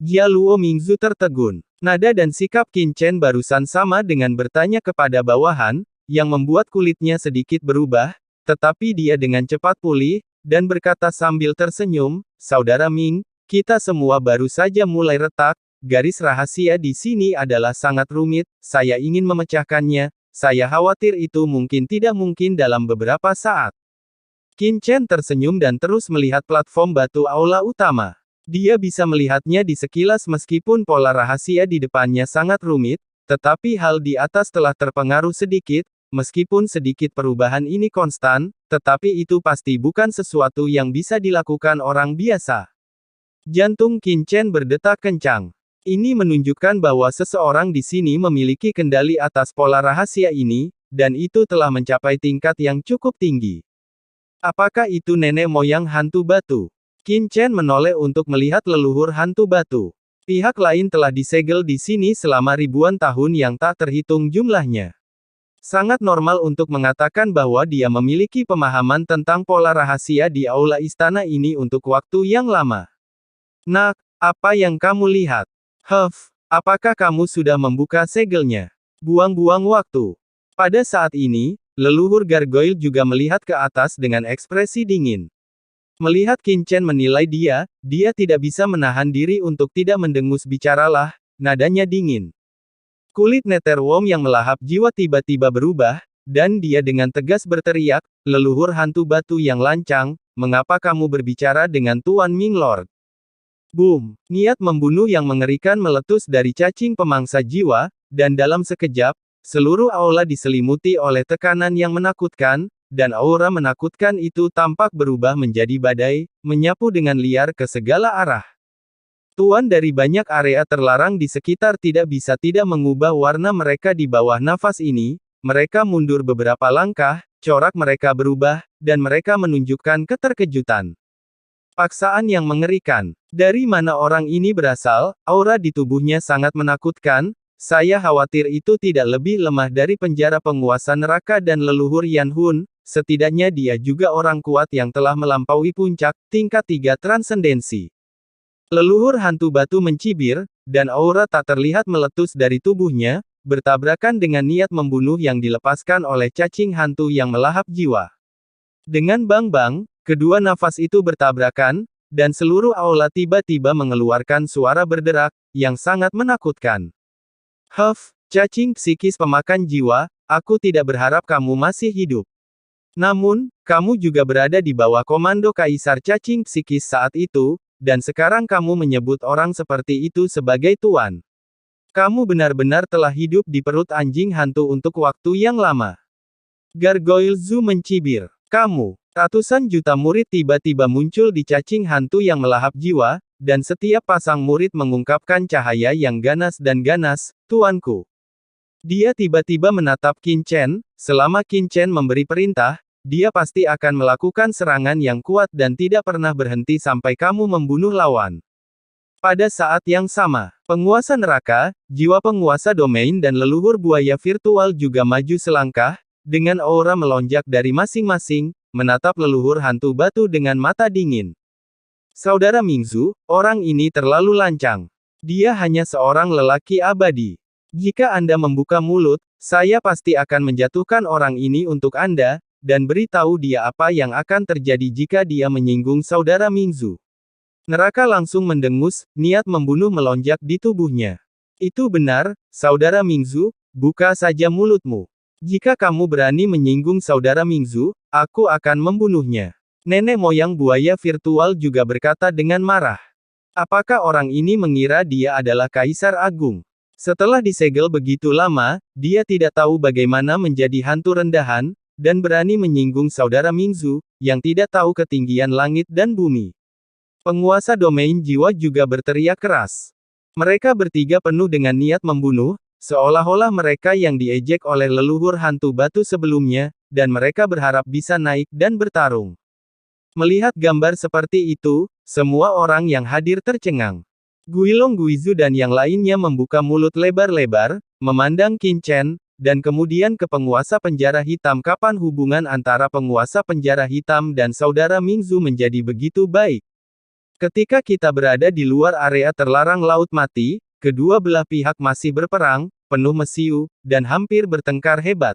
Jia Luo Mingzu tertegun. Nada dan sikap Qin Chen barusan sama dengan bertanya kepada bawahan, yang membuat kulitnya sedikit berubah, tetapi dia dengan cepat pulih, dan berkata sambil tersenyum, "Saudara Ming, kita semua baru saja mulai retak, garis rahasia di sini adalah sangat rumit, saya ingin memecahkannya, saya khawatir itu mungkin tidak mungkin dalam beberapa saat." Qin Chen tersenyum dan terus melihat platform batu aula utama. Dia bisa melihatnya di sekilas meskipun pola rahasia di depannya sangat rumit, tetapi hal di atas telah terpengaruh sedikit, meskipun sedikit perubahan ini konstan, tetapi itu pasti bukan sesuatu yang bisa dilakukan orang biasa. Jantung Qin Chen berdetak kencang. Ini menunjukkan bahwa seseorang di sini memiliki kendali atas pola rahasia ini, dan itu telah mencapai tingkat yang cukup tinggi. Apakah itu nenek moyang hantu batu? Qin Chen menoleh untuk melihat leluhur hantu batu. Pihak lain telah disegel di sini selama ribuan tahun yang tak terhitung jumlahnya. Sangat normal untuk mengatakan bahwa dia memiliki pemahaman tentang pola rahasia di aula istana ini untuk waktu yang lama. Nak, apa yang kamu lihat? Apakah kamu sudah membuka segelnya? Buang-buang waktu. Pada saat ini, leluhur gargoyle juga melihat ke atas dengan ekspresi dingin. Melihat Qin Chen menilai dia tidak bisa menahan diri untuk tidak mendengus. Bicaralah, nadanya dingin. Kulit Netherworm yang melahap jiwa tiba-tiba berubah, dan dia dengan tegas berteriak, "Leluhur hantu batu yang lancang, mengapa kamu berbicara dengan Tuan Ming Lord?" Boom! Niat membunuh yang mengerikan meletus dari cacing pemangsa jiwa, dan dalam sekejap, seluruh aula diselimuti oleh tekanan yang menakutkan, dan aura menakutkan itu tampak berubah menjadi badai, menyapu dengan liar ke segala arah. Tuan dari banyak area terlarang di sekitar tidak bisa tidak mengubah warna mereka di bawah nafas ini, mereka mundur beberapa langkah, corak mereka berubah, dan mereka menunjukkan keterkejutan. Paksaan yang mengerikan. Dari mana orang ini berasal? Aura di tubuhnya sangat menakutkan. Saya khawatir itu tidak lebih lemah dari penjara penguasa neraka dan leluhur Yan Hun. Setidaknya dia juga orang kuat yang telah melampaui puncak, tingkat 3 transendensi. Leluhur hantu batu mencibir, dan aura tak terlihat meletus dari tubuhnya, bertabrakan dengan niat membunuh yang dilepaskan oleh cacing hantu yang melahap jiwa. Dengan bang-bang, kedua nafas itu bertabrakan, dan seluruh aula tiba-tiba mengeluarkan suara berderak, yang sangat menakutkan. Cacing psikis pemakan jiwa, aku tidak berharap kamu masih hidup. Namun, kamu juga berada di bawah komando Kaisar Cacing Psikis saat itu, dan sekarang kamu menyebut orang seperti itu sebagai tuan. Kamu benar-benar telah hidup di perut anjing hantu untuk waktu yang lama. Gargoyle Zhu mencibir. Kamu, ratusan juta murid tiba-tiba muncul di cacing hantu yang melahap jiwa, dan setiap pasang murid mengungkapkan cahaya yang ganas dan ganas, tuanku. Dia tiba-tiba menatap Qin Chen, selama Qin Chen memberi perintah, dia pasti akan melakukan serangan yang kuat dan tidak pernah berhenti sampai kamu membunuh lawan. Pada saat yang sama, penguasa neraka, jiwa penguasa domain dan leluhur buaya virtual juga maju selangkah, dengan aura melonjak dari masing-masing, menatap leluhur hantu batu dengan mata dingin. Saudara Mingzu, orang ini terlalu lancang. Dia hanya seorang lelaki abadi. Jika Anda membuka mulut, saya pasti akan menjatuhkan orang ini untuk Anda, dan beritahu dia apa yang akan terjadi jika dia menyinggung saudara Mingzu. Neraka langsung mendengus, niat membunuh melonjak di tubuhnya. Itu benar, saudara Mingzu, buka saja mulutmu. Jika kamu berani menyinggung saudara Mingzu, aku akan membunuhnya. Nenek moyang buaya virtual juga berkata dengan marah. Apakah orang ini mengira dia adalah Kaisar Agung? Setelah disegel begitu lama, dia tidak tahu bagaimana menjadi hantu rendahan, dan berani menyinggung saudara Mingzu, yang tidak tahu ketinggian langit dan bumi. Penguasa domain jiwa juga berteriak keras. Mereka bertiga penuh dengan niat membunuh, seolah-olah mereka yang diejek oleh leluhur hantu batu sebelumnya, dan mereka berharap bisa naik dan bertarung. Melihat gambar seperti itu, semua orang yang hadir tercengang. Guilong Guizu dan yang lainnya membuka mulut lebar-lebar, memandang Qin Chen, dan kemudian ke penguasa penjara hitam. Kapan hubungan antara penguasa penjara hitam dan saudara Mingzu menjadi begitu baik? Ketika kita berada di luar area terlarang Laut Mati, kedua belah pihak masih berperang, penuh mesiu, dan hampir bertengkar hebat.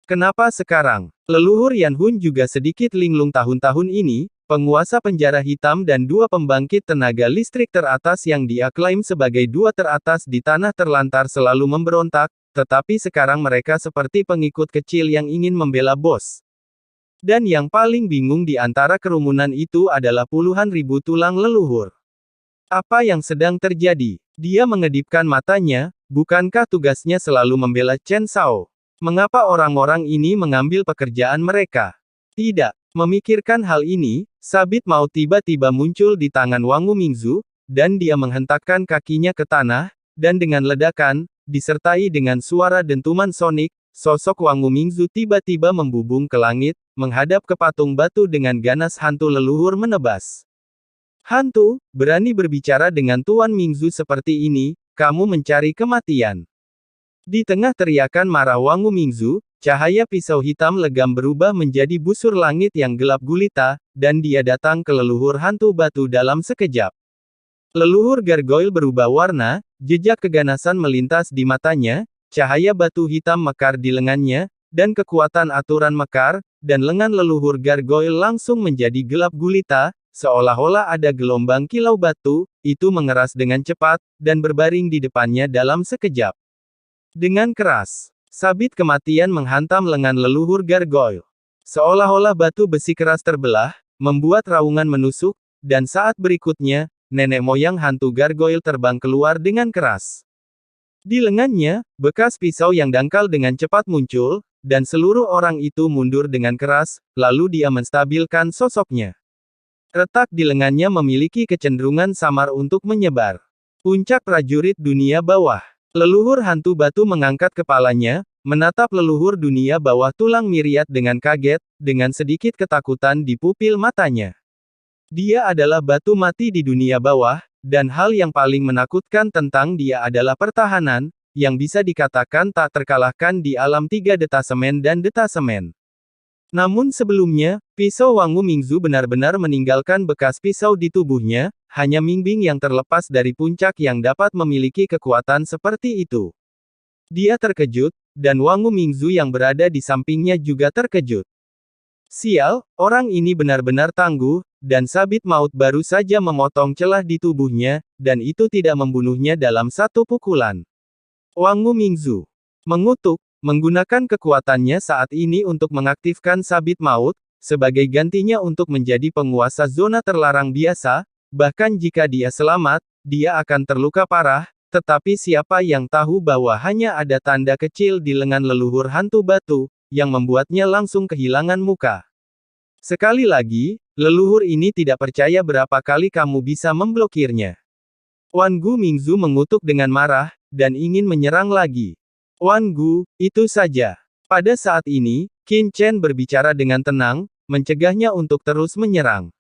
Kenapa sekarang? Leluhur Yan Hun juga sedikit linglung tahun-tahun ini, penguasa penjara hitam dan dua pembangkit tenaga listrik teratas yang dia klaim sebagai dua teratas di tanah terlantar selalu memberontak, tetapi sekarang mereka seperti pengikut kecil yang ingin membela bos. Dan yang paling bingung di antara kerumunan itu adalah puluhan ribu tulang leluhur. Apa yang sedang terjadi? Dia mengedipkan matanya, bukankah tugasnya selalu membela Chen Shao? Mengapa orang-orang ini mengambil pekerjaan mereka? Tidak. Memikirkan hal ini, sabit maut tiba-tiba muncul di tangan Wangu Mingzu, dan dia menghentakkan kakinya ke tanah, dan dengan ledakan, disertai dengan suara dentuman sonik, sosok Wangu Mingzu tiba-tiba membubung ke langit, menghadap ke patung batu dengan ganas hantu leluhur menebas. Hantu, berani berbicara dengan Tuan Mingzu seperti ini, kamu mencari kematian. Di tengah teriakan marah Wangu Mingzu, cahaya pisau hitam legam berubah menjadi busur langit yang gelap gulita, dan dia datang ke leluhur hantu batu dalam sekejap. Leluhur gargoyle berubah warna, jejak keganasan melintas di matanya, cahaya batu hitam mekar di lengannya, dan kekuatan aturan mekar, dan lengan leluhur gargoyle langsung menjadi gelap gulita, seolah-olah ada gelombang kilau batu, itu mengeras dengan cepat, dan berbaring di depannya dalam sekejap. Dengan keras, sabit kematian menghantam lengan leluhur gargoyle. Seolah-olah batu besi keras terbelah, membuat raungan menusuk, dan saat berikutnya, nenek moyang hantu gargoyle terbang keluar dengan keras. Di lengannya, bekas pisau yang dangkal dengan cepat muncul, dan seluruh orang itu mundur dengan keras, lalu dia menstabilkan sosoknya. Retak di lengannya memiliki kecenderungan samar untuk menyebar. Puncak prajurit dunia bawah. Leluhur hantu batu mengangkat kepalanya, menatap leluhur dunia bawah tulang miriat dengan kaget, dengan sedikit ketakutan di pupil matanya. Dia adalah batu mati di dunia bawah, dan hal yang paling menakutkan tentang dia adalah pertahanan, yang bisa dikatakan tak terkalahkan di alam tiga detasemen dan detasemen. Namun sebelumnya, pisau Wangu Mingzu benar-benar meninggalkan bekas pisau di tubuhnya, hanya Mingbing yang terlepas dari puncak yang dapat memiliki kekuatan seperti itu. Dia terkejut, dan Wangu Mingzu yang berada di sampingnya juga terkejut. Sial, orang ini benar-benar tangguh, dan sabit maut baru saja memotong celah di tubuhnya, dan itu tidak membunuhnya dalam satu pukulan. Wangu Mingzu mengutuk, menggunakan kekuatannya saat ini untuk mengaktifkan sabit maut, sebagai gantinya untuk menjadi penguasa zona terlarang biasa, bahkan jika dia selamat, dia akan terluka parah, tetapi siapa yang tahu bahwa hanya ada tanda kecil di lengan leluhur hantu batu, yang membuatnya langsung kehilangan muka. Sekali lagi, leluhur ini tidak percaya berapa kali kamu bisa memblokirnya. Wangu Mingzu mengutuk dengan marah, dan ingin menyerang lagi. Wangu, itu saja. Pada saat ini, Qin Chen berbicara dengan tenang, mencegahnya untuk terus menyerang.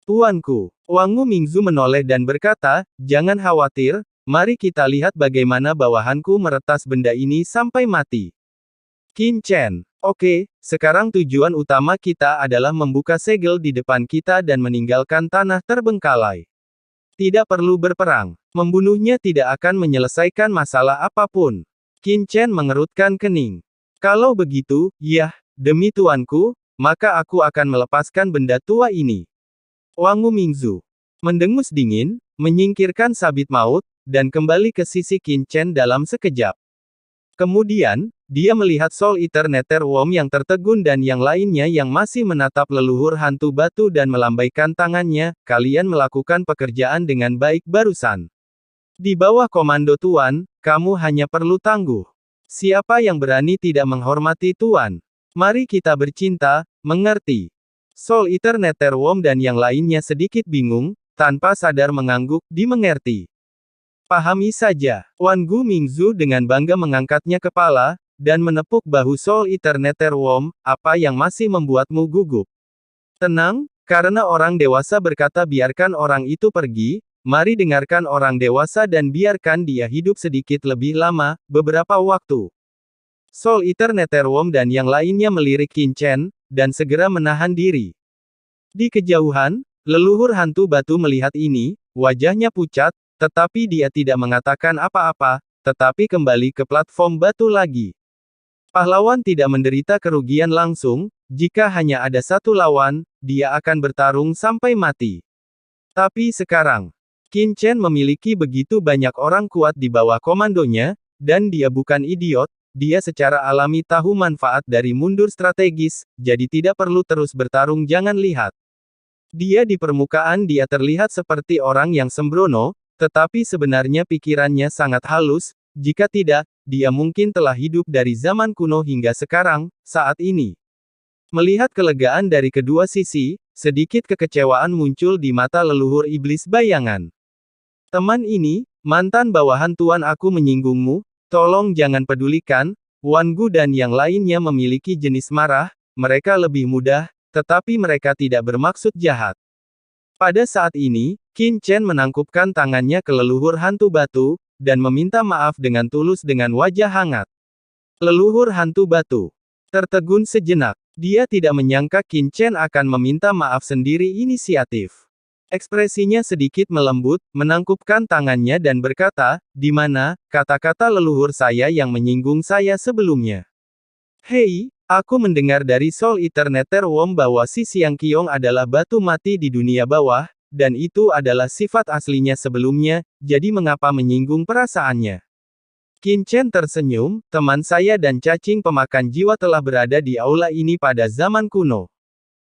Tuanku, Wangu Mingzu menoleh dan berkata, jangan khawatir, mari kita lihat bagaimana bawahanku meretas benda ini sampai mati. Qin Chen, oke, sekarang tujuan utama kita adalah membuka segel di depan kita dan meninggalkan tanah terbengkalai. Tidak perlu berperang. Membunuhnya tidak akan menyelesaikan masalah apapun. Qin Chen mengerutkan kening. Kalau begitu, yah, demi tuanku, maka aku akan melepaskan benda tua ini. Wangu Mingzu mendengus dingin, menyingkirkan sabit maut, dan kembali ke sisi Qin Chen dalam sekejap. Kemudian, dia melihat Soul Eater Netherworm yang tertegun dan yang lainnya yang masih menatap leluhur hantu batu dan melambaikan tangannya, kalian melakukan pekerjaan dengan baik barusan. Di bawah komando Tuan, kamu hanya perlu tangguh. Siapa yang berani tidak menghormati Tuan? Mari kita bercinta, mengerti? Soul Eater Netherworm dan yang lainnya sedikit bingung, tanpa sadar mengangguk, dimengerti. Pahami saja. Wangu Mingzu dengan bangga mengangkatnya kepala, dan menepuk bahu Soul Eater Netherworm, apa yang masih membuatmu gugup? Tenang, karena orang dewasa berkata biarkan orang itu pergi, mari dengarkan orang dewasa dan biarkan dia hidup sedikit lebih lama, beberapa waktu. Soul Eater Netherworm dan yang lainnya melirik Qin Chen, dan segera menahan diri. Di kejauhan, Leluhur hantu batu melihat ini, wajahnya pucat, tetapi dia tidak mengatakan apa-apa, tetapi kembali ke platform batu lagi. Pahlawan tidak menderita kerugian langsung, jika hanya ada satu lawan, dia akan bertarung sampai mati. Tapi sekarang, Qin Chen memiliki begitu banyak orang kuat di bawah komandonya, dan dia bukan idiot, dia secara alami tahu manfaat dari mundur strategis, jadi tidak perlu terus bertarung. Jangan lihat. Dia di permukaan dia terlihat seperti orang yang sembrono, tetapi sebenarnya pikirannya sangat halus, jika tidak, dia mungkin telah hidup dari zaman kuno hingga sekarang, saat ini. Melihat kelegaan dari kedua sisi, sedikit kekecewaan muncul di mata leluhur iblis bayangan. Teman ini, mantan bawahan tuan aku menyinggungmu, tolong jangan pedulikan, Wan Gu dan yang lainnya memiliki jenis marah, mereka lebih mudah, tetapi mereka tidak bermaksud jahat. Pada saat ini, Qin Chen menangkupkan tangannya ke leluhur hantu batu, dan meminta maaf dengan tulus dengan wajah hangat. Leluhur hantu batu tertegun sejenak. Dia tidak menyangka Qin Chen akan meminta maaf sendiri inisiatif. Ekspresinya sedikit melembut, menangkupkan tangannya dan berkata, "Di mana kata-kata leluhur saya yang menyinggung saya sebelumnya?" Hei, aku mendengar dari Soul Eternator Wom bahwa Si Siang Qiong adalah batu mati di dunia bawah, dan itu adalah sifat aslinya sebelumnya, jadi mengapa menyinggung perasaannya? Qin Chen tersenyum, teman saya dan cacing pemakan jiwa telah berada di aula ini pada zaman kuno.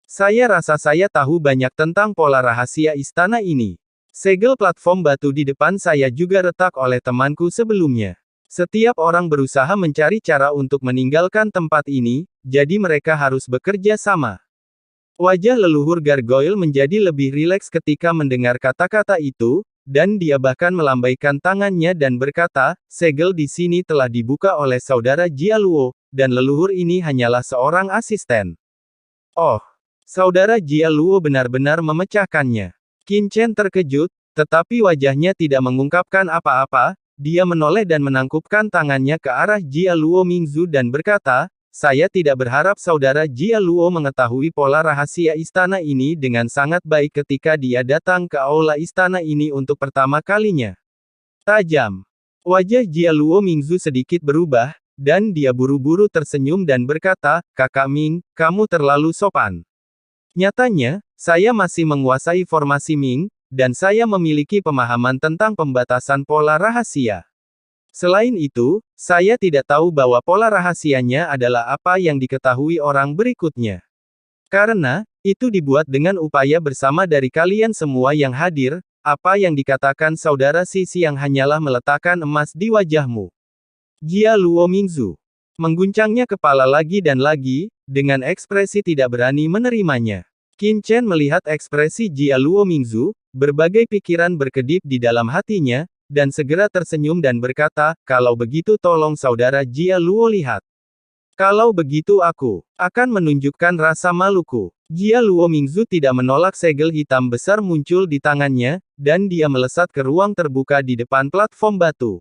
Saya rasa saya tahu banyak tentang pola rahasia istana ini. Segel platform batu di depan saya juga retak oleh temanku sebelumnya. Setiap orang berusaha mencari cara untuk meninggalkan tempat ini, jadi mereka harus bekerja sama. Wajah leluhur Gargoyle menjadi lebih rileks ketika mendengar kata-kata itu, dan dia bahkan melambaikan tangannya dan berkata, segel di sini telah dibuka oleh saudara Jia Luo, dan leluhur ini hanyalah seorang asisten. Oh, saudara Jia Luo benar-benar memecahkannya. Qin Chen terkejut, tetapi wajahnya tidak mengungkapkan apa-apa, dia menoleh dan menangkupkan tangannya ke arah Jia Luo Mingzu dan berkata, saya tidak berharap saudara Jia Luo mengetahui pola rahasia istana ini dengan sangat baik ketika dia datang ke aula istana ini untuk pertama kalinya. Tajam. Wajah Jia Luo Mingzu sedikit berubah, dan dia buru-buru tersenyum dan berkata, Kakak Ming, kamu terlalu sopan. Nyatanya, saya masih menguasai formasi Ming, dan saya memiliki pemahaman tentang pembatasan pola rahasia. Selain itu, saya tidak tahu bahwa pola rahasianya adalah apa yang diketahui orang berikutnya. Karena, itu dibuat dengan upaya bersama dari kalian semua yang hadir, apa yang dikatakan saudara Sisi yang hanyalah meletakkan emas di wajahmu. Jia Luo Mingzu mengguncangnya kepala lagi dan lagi, dengan ekspresi tidak berani menerimanya. Qin Chen melihat ekspresi Jia Luo Mingzu, berbagai pikiran berkedip di dalam hatinya, dan segera tersenyum dan berkata, kalau begitu tolong saudara Jia Luo lihat. Kalau begitu aku akan menunjukkan rasa maluku. Jia Luo Mingzu tidak menolak segel hitam besar muncul di tangannya, dan dia melesat ke ruang terbuka di depan platform batu.